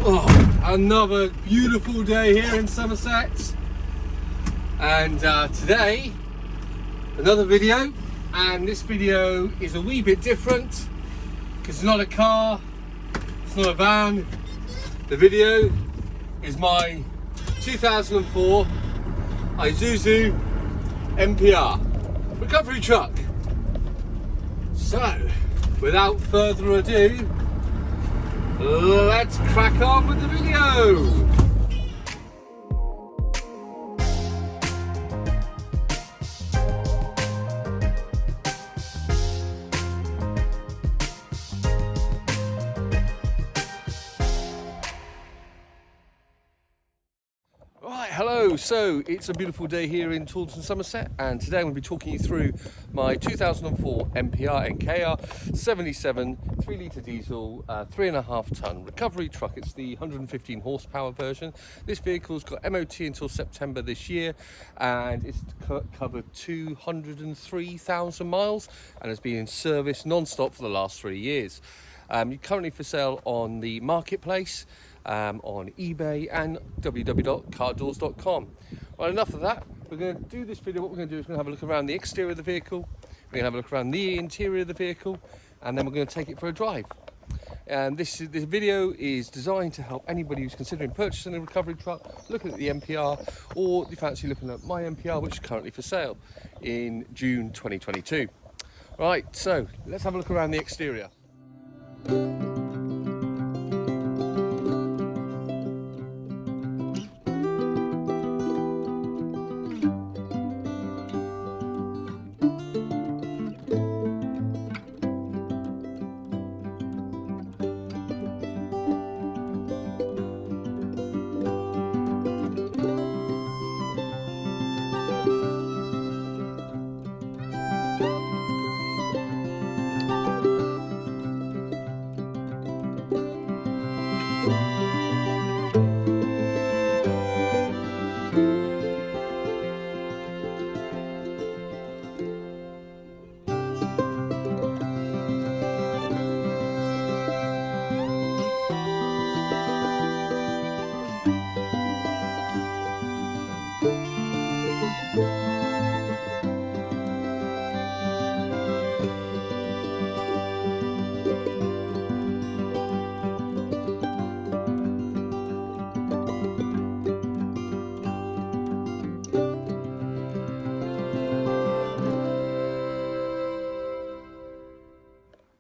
Oh, another beautiful day here in Somerset, and today another video, and this video is a wee bit different because it's not a car, it's not a van. The video is my 2004 Isuzu NPR recovery truck. So without further ado, let's crack on with the video. Right, hello. So it's a beautiful day here in Taunton, Somerset, and today I'm going to be talking you through my 2004 NPR NKR 77 3-litre diesel 3.5 tonne recovery truck. It's the 115 horsepower version. This vehicle's got MOT until September this year, and it's covered 203,000 miles and has been in service non-stop for the last 3 years. You're currently for sale on the marketplace, on eBay and www.cardoors.com. Well, enough of that. We're going to do this video. What we're going to do is we're going to have a look around the exterior of the vehicle, we're going to have a look around the interior of the vehicle, and then we're going to take it for a drive. And this video is designed to help anybody who's considering purchasing a recovery truck, looking at the NPR, or you fancy looking at my NPR, which is currently for sale in June 2022. Right, so let's have a look around the exterior.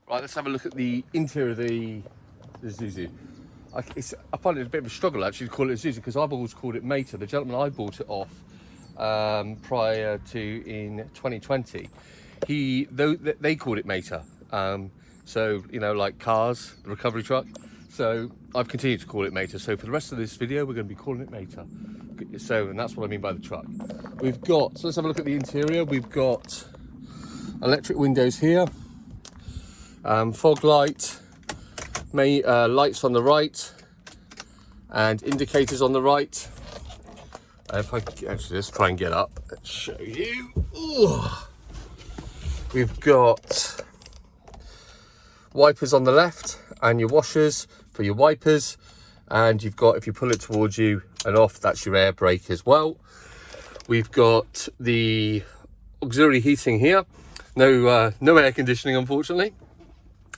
Right, let's have a look at the interior of the Isuzu. I find it a bit of a struggle actually to call it Isuzu because I've always called it Meta. The gentleman I bought it off prior to in 2020, they called it Meta. So, you know, like cars, the recovery truck. So I've continued to call it Meta. So for the rest of this video, we're going to be calling it Meta. So, and that's what I mean by the truck. So let's have a look at the interior. We've got electric windows here. Fog light, lights on the right, and indicators on the right. If I actually let's try and get up and show you. Ooh. We've got wipers on the left and your washers for your wipers, and you've got, if you pull it towards you and off, that's your air brake as well. We've got the auxiliary heating here. No air conditioning, unfortunately.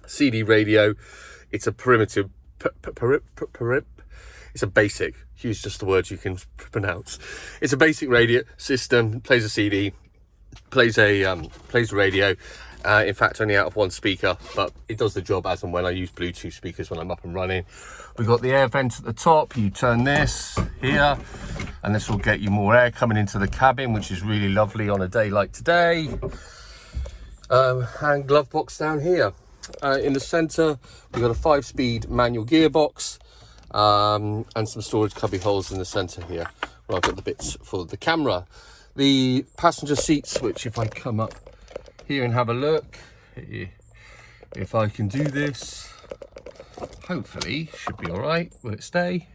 CD radio. It's a primitive it's a basic, use just the words you can pronounce. It's a basic radio system, plays a CD, plays a radio. In fact, only out of one speaker, but it does the job as and when. I use Bluetooth speakers when I'm up and running. We've got the air vent at the top. You turn this here and this will get you more air coming into the cabin, which is really lovely on a day like today. And glove box down here. In the centre, we've got a 5-speed manual gearbox, and some storage cubby holes in the centre here, where I've got the bits for the camera. The passenger seat switch, if I come up here and have a look, if I can do this, hopefully should be all right. Will it stay?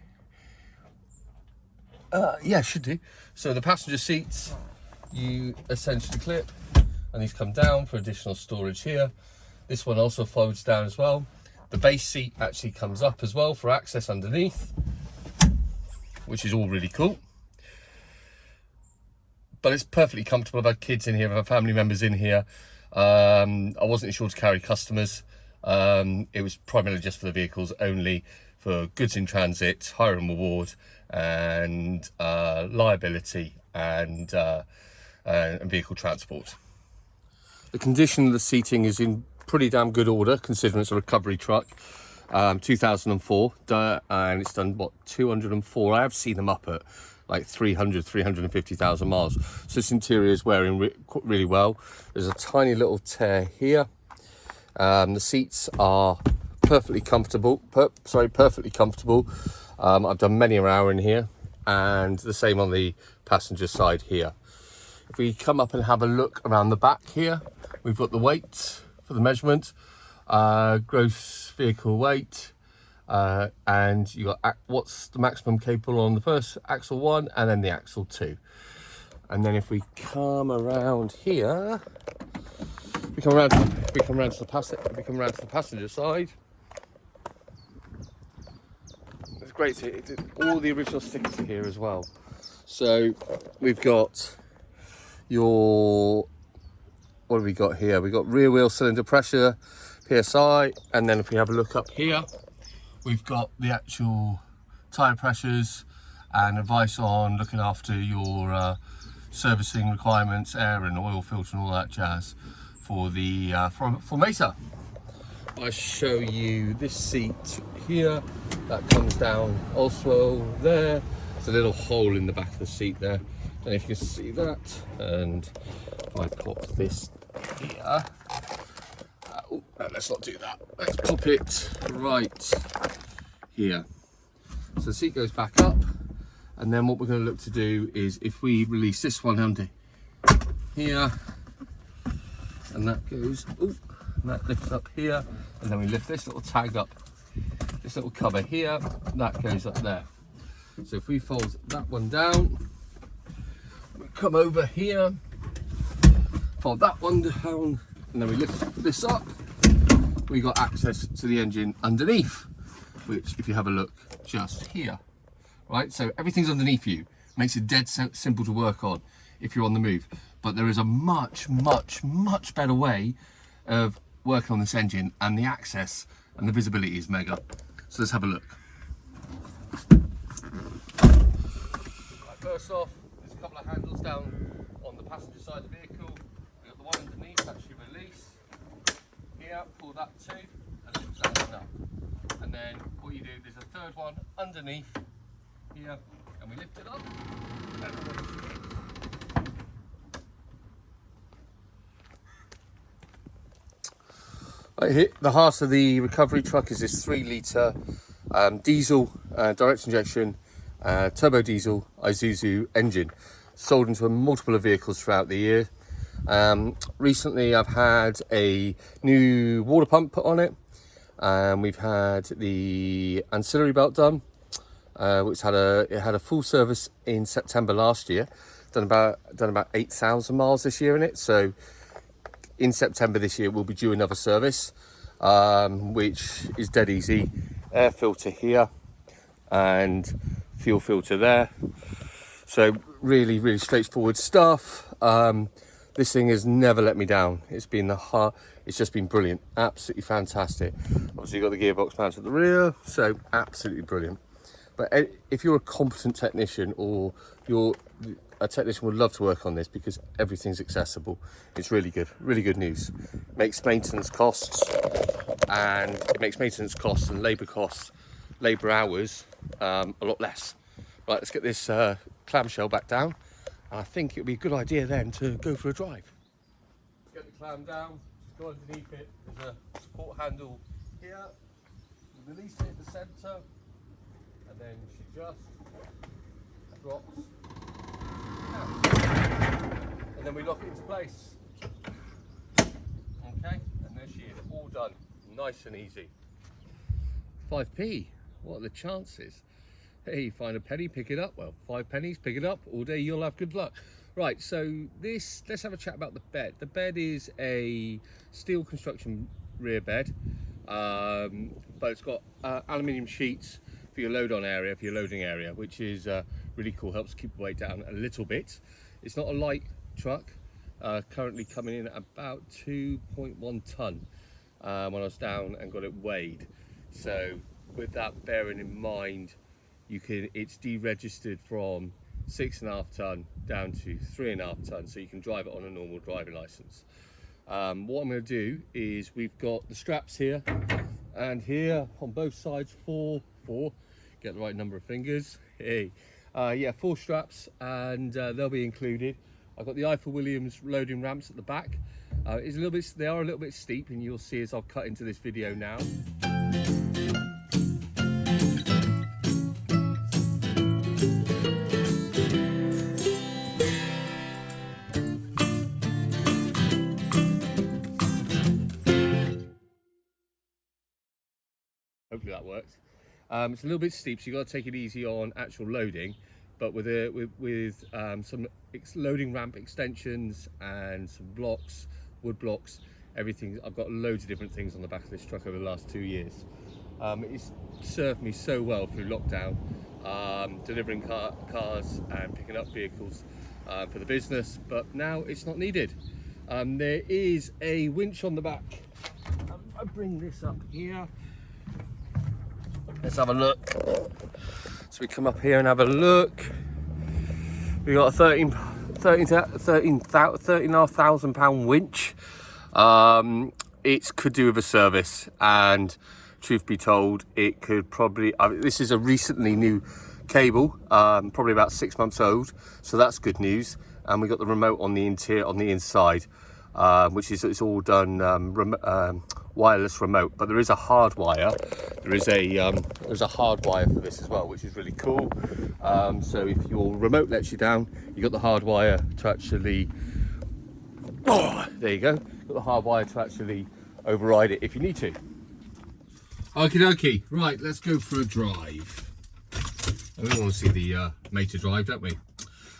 Yeah, should do. So the passenger seats, you essentially clip, and these come down for additional storage here. This one also folds down as well. The base seat actually comes up as well for access underneath, which is all really cool. But it's perfectly comfortable. I've had kids in here, I've had family members in here. I wasn't sure to carry customers. It was primarily just for the vehicles only, for goods in transit, hire and reward, and liability and vehicle transport. The condition of the seating is in pretty damn good order, considering it's a recovery truck. 2004, and it's done what, 204. I have seen them up at like 350,000 miles. So this interior is wearing really well. There's a tiny little tear here. The seats are perfectly comfortable. Perfectly comfortable. I've done many an hour in here, and the same on the passenger side here. If we come up and have a look around the back here, we've got the weight for the measurement, gross vehicle weight, and you got what's the maximum capable on the first axle 1 and then the axle 2. And then if we come around here, we come around to the passenger side. It's great. All the original stickers are here as well. So we've got your, what have we got here? We've got rear wheel cylinder pressure, PSI, and then if we have a look up here, we've got the actual tyre pressures and advice on looking after your servicing requirements, air and oil filter and all that jazz for the for Mesa. I show you this seat here that comes down also there. There's a little hole in the back of the seat there. I don't know if you can see that. And if I pop this here, oh, no, let's not do that. Let's pop it right here. So the seat goes back up, and then what we're going to look to do is if we release this one under here, and that goes, oh, and that lifts up here, and then we lift this little tag up, this little cover here, that goes up there. So if we fold that one down, we come over here, fold that one down, and then we lift this up, we got access to the engine underneath, which if you have a look just here, right? So everything's underneath you, makes it dead simple to work on if you're on the move. But there is a much better way of working on this engine, and the access and the visibility is mega. So let's have a look. Right, first off, there's a couple of handles down on the passenger side of the vehicle. We've got the one underneath that you release. Here, pull that too, and lift that one up. And then what you do, there's a third one underneath here, and we lift it up. Right here, the heart of the recovery truck is this 3-litre diesel, direct injection, turbo diesel Isuzu engine, sold into multiple of vehicles throughout the year. Recently I've had a new water pump put on it. We've had the ancillary belt done, which had a full service in September last year. Done about 8,000 miles this year in it. So in September this year we'll be due another service, which is dead easy. Air filter here and fuel filter there. So really straightforward stuff. This thing has never let me down. It's just been brilliant, absolutely fantastic. Obviously you've got the gearbox mounted at the rear, so absolutely brilliant. But if you're a competent technician, or a technician, would love to work on this because everything's accessible. It's really good news. Makes maintenance costs and labour hours a lot less. Right, let's get this clamshell back down. I think it would be a good idea then to go for a drive. Get the clam down, just go underneath it. There's a support handle here. You release it in the centre, and then she just drops down. And then we lock it into place. Okay, and there she is, all done. Nice and easy. 5p, what are the chances? Hey, you find a penny, pick it up. Well, 5 pennies, pick it up. All day you'll have good luck. Right, so let's have a chat about the bed. The bed is a steel construction rear bed. but it's got aluminium sheets for your load-on area, for your loading area, which is really cool. Helps keep the weight down a little bit. It's not a light truck. Currently coming in at about 2.1 ton when I was down and got it weighed. So with that bearing in mind, it's deregistered from 6.5 ton down to 3.5 ton, so you can drive it on a normal driving license. What I'm going to do is, we've got the straps here and here on both sides, four, get the right number of fingers. Hey, yeah, 4 straps, and they'll be included. I've got the Eiffel Williams loading ramps at the back. They are a little bit steep, and you'll see as I'll cut into this video now. Hopefully that worked. It's a little bit steep, so you've got to take it easy on actual loading, but with some loading ramp extensions and some blocks, wood blocks, everything. I've got loads of different things on the back of this truck over the last 2 years. It's served me so well through lockdown, delivering cars and picking up vehicles for the business, but now it's not needed. There is a winch on the back. I bring this up here. Let's have a look. So we come up here and have a look. We got a 13,500 pound winch. It could do with a service, and truth be told, it could probably. This is a recently new cable, probably about 6 months old, so that's good news. And we got the remote on the inside, which is, it's all done wireless remote, but there is a hard wire. There's a hard wire for this as well, which is really cool. So if your remote lets you down, you got the hard wire to actually, there you go, got the hard wire to actually override it if you need to. Okie dokie, right, let's go for a drive. We want to see the Mater drive, don't we?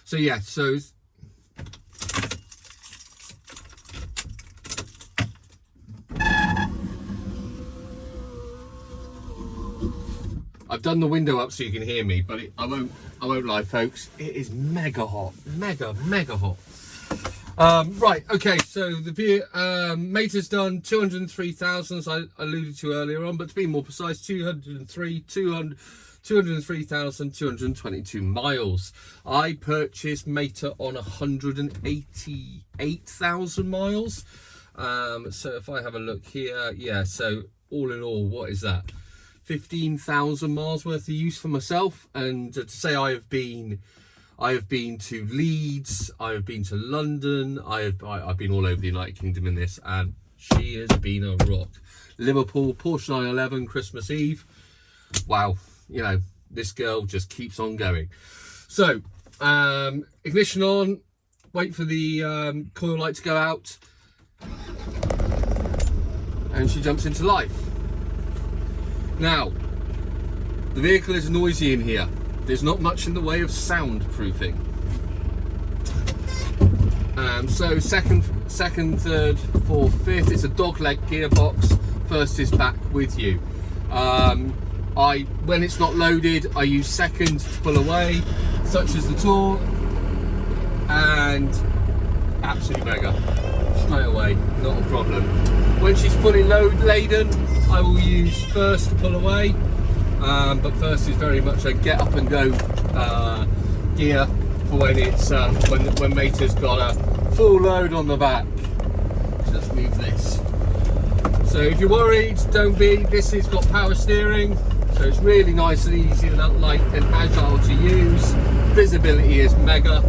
So yeah, so I've done the window up so you can hear me, but I won't lie, folks. It is mega hot, mega hot. Right, okay, so the Mater's done 203,000, as I alluded to earlier on, but to be more precise, 203,222 miles. I purchased Mater on 188,000 miles. So if I have a look here, yeah, so all in all, what is that? 15,000 miles worth of use for myself. And to say I have been to Leeds, I have been to London, I've been all over the United Kingdom in this, and she has been a rock. Liverpool, Porsche 911, Christmas Eve. Wow, you know, this girl just keeps on going. So, ignition on, wait for the coil light to go out, and she jumps into life. Now, the vehicle is noisy in here. There's not much in the way of soundproofing. So second, third, fourth, fifth, it's a dogleg gearbox. First is back with you. When it's not loaded, I use second to pull away, such as the tour, and absolutely mega. Straight away, not a problem. When she's fully laden, I will use first to pull away, but first is very much a get up and go gear for when it's when Mater's got a full load on the back. Just move this. So if you're worried, don't be. This has got power steering, so it's really nice and easy and light and agile to use. Visibility is mega.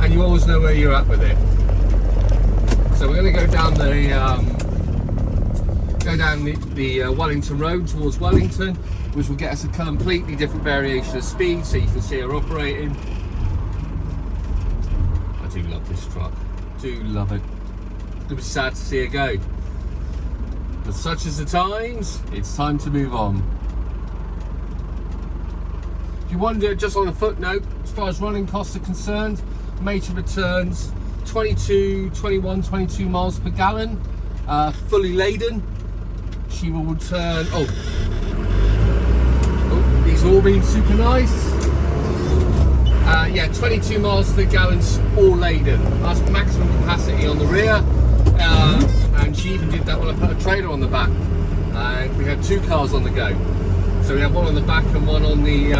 And you always know where you're at with it. So we're going to go down the Wellington Road towards Wellington, which will get us a completely different variation of speed, so you can see her operating. I do love this truck. Do love it. It was sad to see her go, but such is the times. It's time to move on. If you wonder, just on a footnote, as far as running costs are concerned, Mater returns 22 miles per gallon, fully laden. She will return. Oh, these are all being super nice. Yeah, 22 miles per gallon, all laden. That's maximum capacity on the rear. And she even did that when I put a trailer on the back. We had 2 cars on the go. So we have one on the back and one on the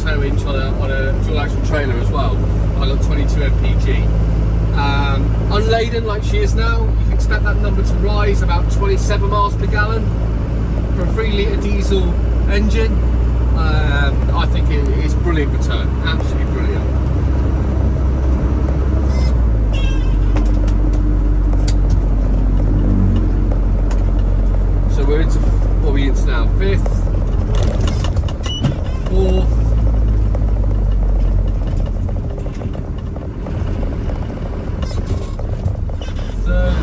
tow winch on a dual axle trailer as well. I got 22 mpg. Unladen like she is now, you can expect that number to rise about 27 miles per gallon for a 3-litre diesel engine. I think it is brilliant return, absolutely brilliant. So we're into, what are we into now? 5th, 4th, 3rd,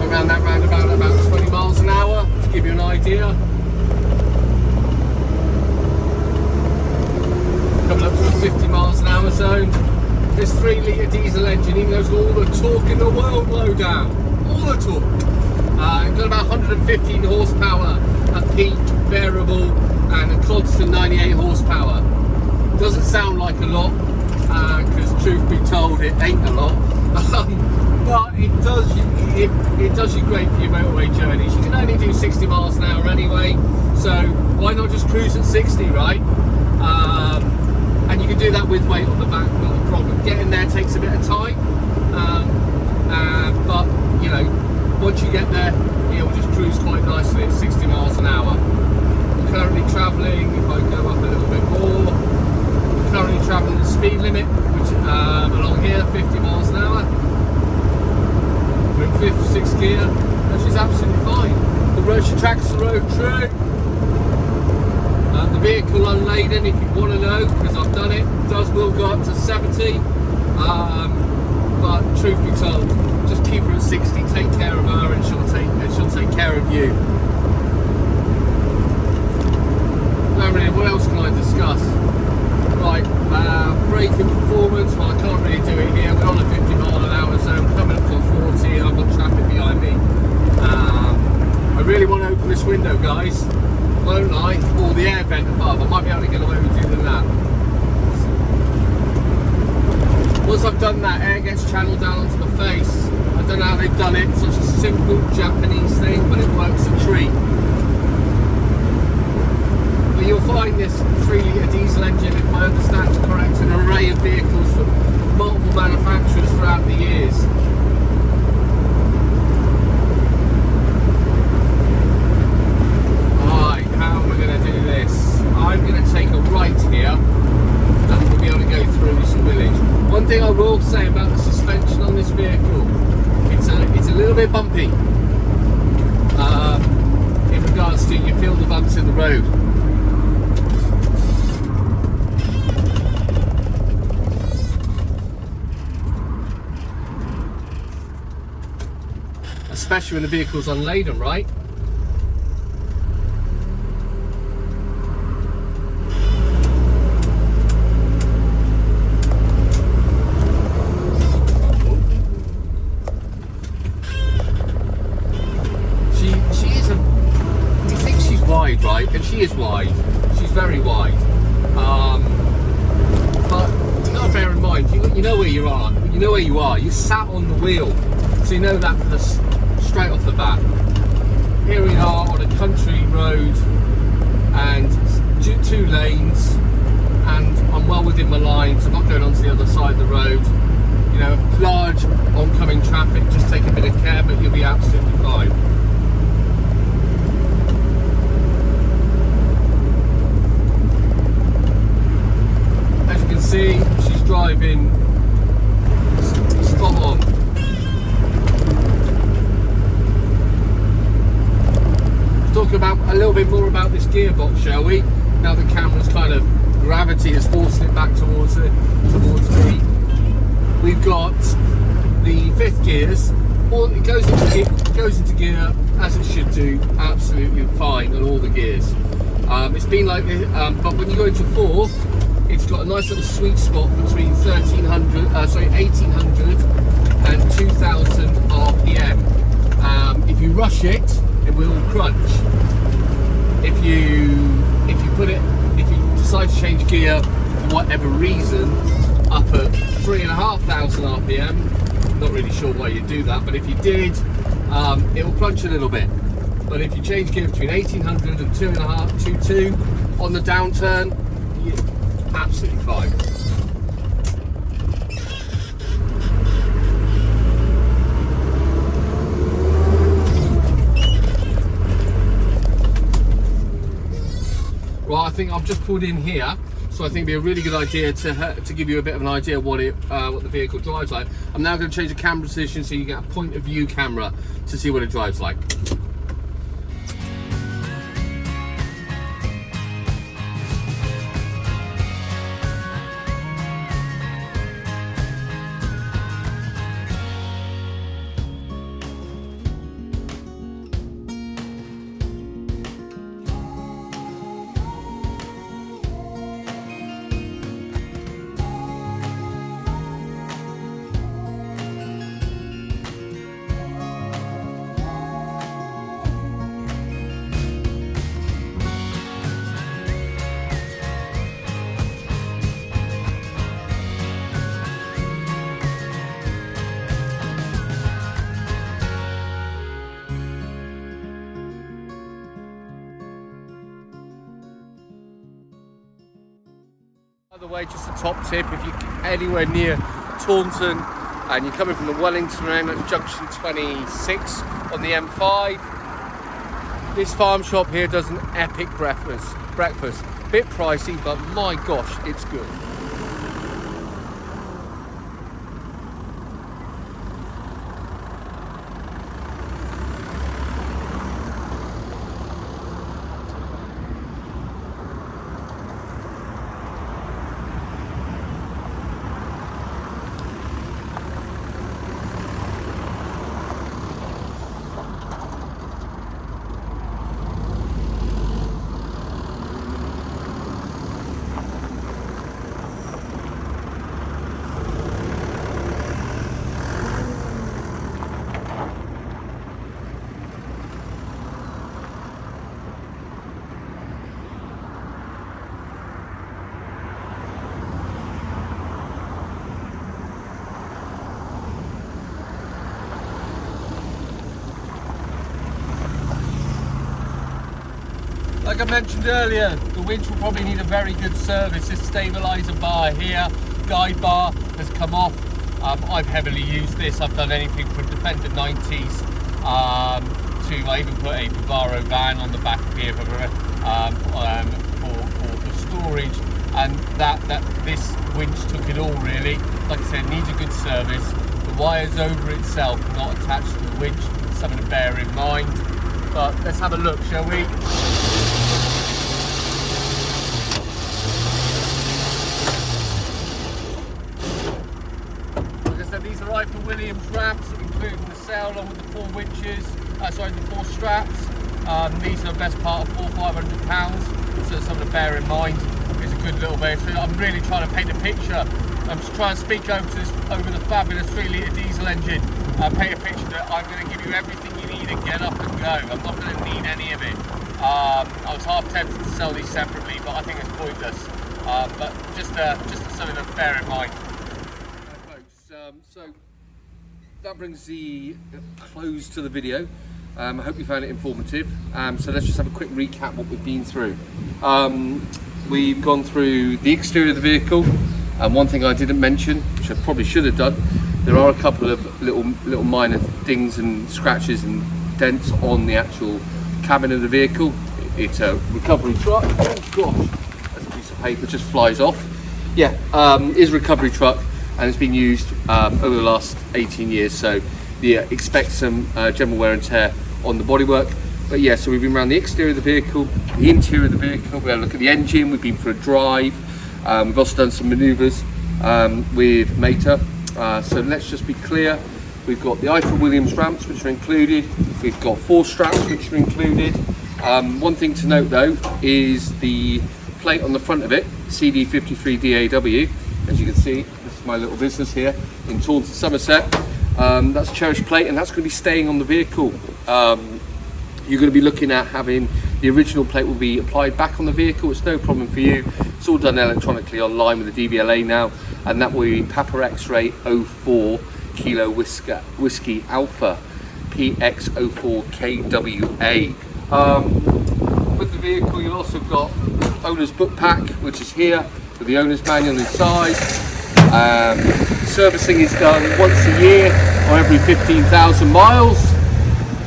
around that roundabout about 20 miles an hour to give you an idea. Coming up to the 50 miles an hour zone. This 3-litre diesel engine, even though it's got all the torque in the world low down, all the torque. Got about 115 horsepower at peak, variable, and a constant 98 horsepower. Doesn't sound like a lot, because truth be told, it ain't a lot. But it does you great for your motorway journeys. You can only do 60 miles an hour anyway, so why not just cruise at 60, right? And you can do that with weight on the back, not a problem. Getting there takes a bit of time, but you know, once you get there, you'll just cruise quite nicely at 60 miles an hour. We're currently travelling, if I go up a little bit more, we're currently travelling the speed limit, which along here, 50 miles an hour. We're in 5th, 6th gear, which is absolutely fine. The road, she tracks the road true. The vehicle unladen, if you want to know, because I've done it, will go up to 70. But truth be told, just keep her at 60, take care of her, and she'll take care of you. Now really, what else can I discuss? Right, braking performance, well I can't really do it here, we're on a 50 mile an hour zone, coming up to 40, I've got traffic behind me. I really want to open this window, guys, won't I? Or the air vent above, I might be able to get away with doing that. Once I've done that, air gets channeled down onto the face. I don't know how they've done it, such a simple Japanese thing, but it works a treat. But you'll find this 3-litre diesel engine, if I understand it correct, an array of vehicles from multiple manufacturers throughout the years. Right, how am I going to do this? I'm going to take a right here, and we'll be able to go through this village. One thing I will say about the suspension on this vehicle, it's a little bit bumpy. In regards to, you feel the bumps in the road. Especially when the vehicle's unladen, right? Right, and she is wide. She's very wide. But you got to bear in mind, you know where you are. You know where you are. You sat on the wheel, so you know that straight off the bat. Here we are on a country road, and 2 lanes, and I'm well within my lines. I'm not going onto the other side of the road. You know, large oncoming traffic. Just take a bit of care, but you'll be absolutely fine. See, she's driving spot on. Talk about a little bit more about this gearbox, shall we? Now the camera's kind of, gravity is forcing it back towards me. We've got the 5th gears. It goes into gear as it should do, absolutely fine on all the gears. It's been like this, but when you go into 4th, It's got a nice little sweet spot between 1800 and 2000 RPM. If you rush it, it will crunch. If you decide to change gear for whatever reason up at 3,500 RPM, not really sure why you do that, but if you did, it will crunch a little bit. But if you change gear between 1800 and 2.5, 2.2 on the downturn, you're absolutely fine. Well, I think I've just pulled in here, so I think it'd be a really good idea to give you a bit of an idea what the vehicle drives like. I'm now going to change the camera position so you get a point of view camera to see what it drives like. By the way, just a top tip, if you're anywhere near Taunton and you're coming from the Wellington end at junction 26 on the M5, this farm shop here does an epic breakfast. Bit pricey, but my gosh, it's good. Like I mentioned earlier, the winch will probably need a very good service. This stabiliser bar here, guide bar, has come off. I've heavily used this. I've done anything from Defender 90s to I even put a Vivaro van on the back of here for storage. And this winch took it all really. Like I said, needs a good service. The wire's over itself, not attached to the winch. Something to bear in mind. But let's have a look, shall we? These are right for Williams ramps, including the sail along with the 4 winches, the 4 straps. These are the best part of £400-500, so something to bear in mind. It's a good little bit. So I'm really trying to paint a picture. I'm just trying to speak over the fabulous 3-litre diesel engine. Paint a picture that I'm going to give you everything you need and get up and go. I'm not going to need any of it. I was half tempted to sell these separately, but I think it's pointless. But just something to bear in mind. So that brings the close to the video. I hope you found it informative. So let's just have a quick recap what we've been through. We've gone through the exterior of the vehicle, and one thing I didn't mention, which I probably should have done, there are a couple of little minor dings and scratches and dents on the actual cabin of the vehicle. It's a recovery truck. Oh gosh, that's a piece of paper just flies off. Yeah, it is a recovery truck. And it's been used over the last 18 years, so yeah, expect some general wear and tear on the bodywork. But yeah, so we've been around the exterior of the vehicle, the interior of the vehicle, we had a look at the engine, we've been for a drive, we've also done some manoeuvres with Mater. So let's just be clear, we've got the IFA Williams ramps which are included, we've got 4 straps which are included. One thing to note though is the plate on the front of it CD53DAW. As you can see, this is my little business here in Taunton, Somerset. That's a cherished plate, and that's going to be staying on the vehicle. You're going to be looking at having the original plate will be applied back on the vehicle. It's no problem for you. It's all done electronically online with the DVLA now, and that will be Papa X-Ray 04 Kilo Whiskey Alpha PX04KWA. With the vehicle, you've also got owner's book pack, which is here with the owner's manual inside. Servicing is done once a year or every 15,000 miles.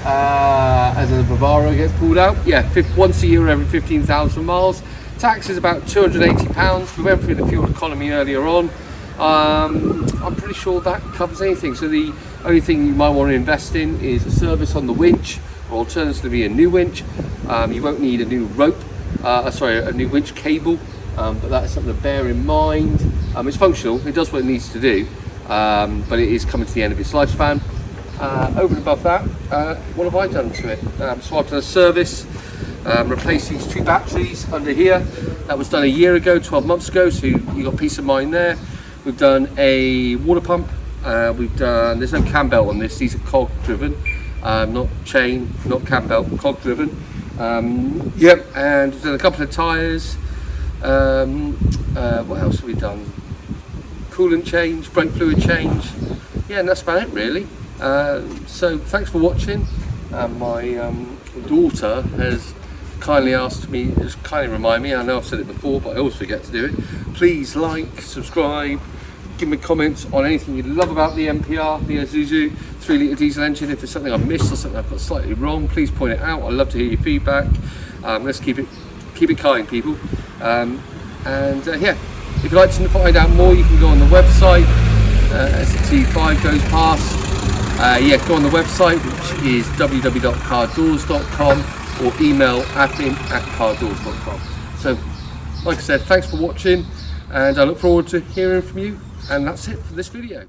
As the Bavaro gets pulled out, once a year or every 15,000 miles. Tax is about £280. We went through the fuel economy earlier on. I'm pretty sure that covers anything. So the only thing you might want to invest in is a service on the winch, or alternatively a new winch. You won't need a new rope, a new winch cable, but that's something to bear in mind. It's functional, it does what it needs to do, but it is coming to the end of its lifespan. Over and above that, what have I done to it? So I've done a service, replaced these two batteries under here. That was done a year ago, 12 months ago, so you got peace of mind there. We've done a water pump. There's no cam belt on this, these are cog driven, not chain, not cam belt, cog driven. And we've done a couple of tyres. What else have we done? Coolant change, brake fluid change. Yeah, and that's about it really. So thanks for watching. My daughter has kindly remind me, I know I've said it before, but I always forget to do it. Please like, subscribe, give me comments on anything you love about the NPR, the Isuzu 3-litre diesel engine. If there's something I've missed or something I've got slightly wrong, please point it out. I'd love to hear your feedback. Let's keep it kind, people. If you'd like to find out more, you can go on the website as the T5 goes past. Go on the website, which is www.cardoors.com, or email admin@cardoors.com. So, like I said, thanks for watching, and I look forward to hearing from you. And that's it for this video.